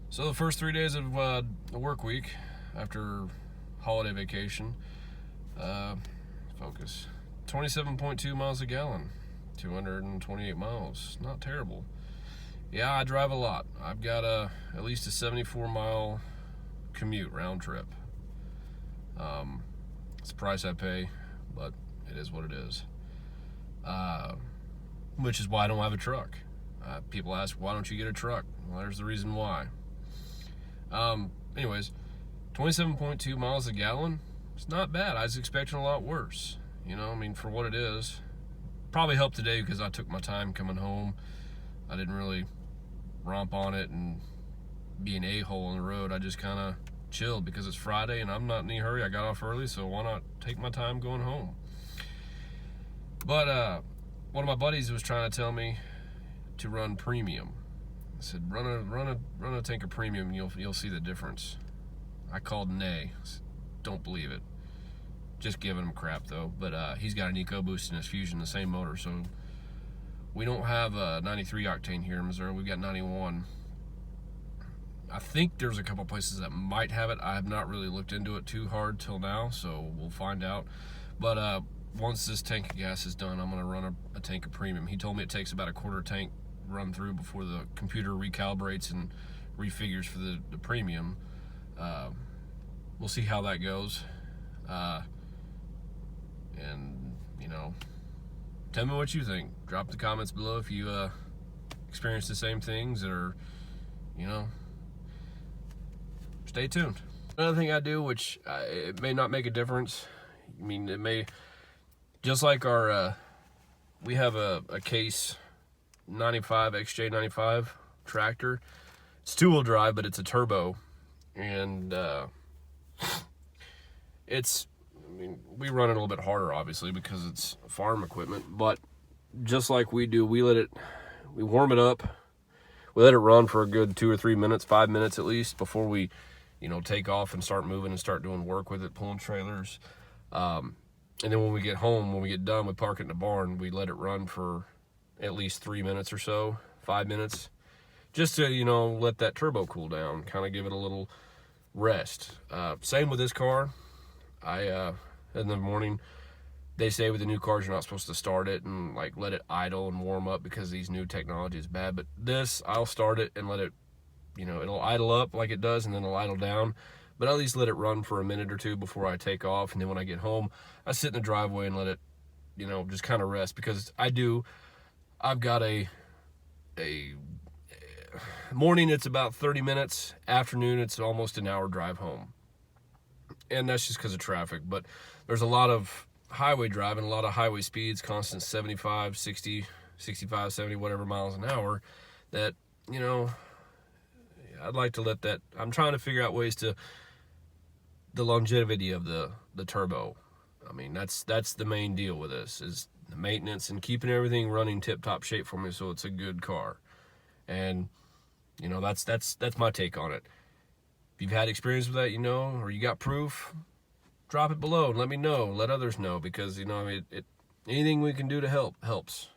So the first 3 days of the work week after holiday vacation, focus, 27.2 miles a gallon, 228 miles, not terrible. Yeah, I drive a lot. I've got at least a 74-mile commute round trip. It's the price I pay, but it is what it is. Which is why I don't have a truck. People ask, why don't you get a truck? Well, there's the reason why. Anyways, 27.2 miles a gallon, it's not bad. I was expecting a lot worse. You know, I mean, for what it is. Probably helped today because I took my time coming home. I didn't really romp on it and be an a-hole on the road. I just kind of chilled because it's Friday and I'm not in any hurry. I got off early, so why not take my time going home? But one of my buddies was trying to tell me to run premium. I said, run a tank of premium, and you'll see the difference. I called nay. Don't believe it. Just giving him crap though. But he's got an EcoBoost in his Fusion, the same motor. So we don't have a 93 octane here in Missouri. We've got 91. I think there's a couple places that might have it. I have not really looked into it too hard till now, so we'll find out. But once this tank of gas is done, I'm going to run a tank of premium. He told me it takes about a quarter tank run through before the computer recalibrates and refigures for the premium. We'll see how that goes. And, you know, tell me what you think. Drop the comments below if you experience the same things, or, you know, stay tuned. Another thing I do, which it may not make a difference. I mean, it may, just like our, we have a Case 95 XJ95 tractor. It's two-wheel drive, but it's a turbo, and I mean, we run it a little bit harder, obviously, because it's farm equipment. But just like we do, we warm it up. We let it run for a good 2 or 3 minutes, 5 minutes at least, before we, you know, take off and start moving and start doing work with it, pulling trailers. And then when we get home, when we get done, we park it in the barn. We let it run for at least 3 minutes or so, 5 minutes, just to, you know, let that turbo cool down, kind of give it a little rest. Same with this car. In the morning, they say with the new cars, you're not supposed to start it and like let it idle and warm up because these new technology is bad. But this, I'll start it and let it, you know, it'll idle up like it does, and then it'll idle down. But at least let it run for a minute or two before I take off. And then when I get home, I sit in the driveway and let it, you know, just kind of rest, because I've got a morning, it's about 30 minutes. Afternoon, it's almost an hour drive home. And that's just because of traffic. But there's a lot of highway driving, a lot of highway speeds, constant 75, 60, 65, 70, whatever miles an hour, that, you know, I'd like to let that, I'm trying to figure out ways to, the longevity of the turbo. I mean, that's the main deal with this, is the maintenance and keeping everything running tip-top shape for me so it's a good car. And, you know, that's my take on it. If you've had experience with that, you know, or you got proof, drop it below and let me know. Let others know, because, you know, anything we can do to help helps.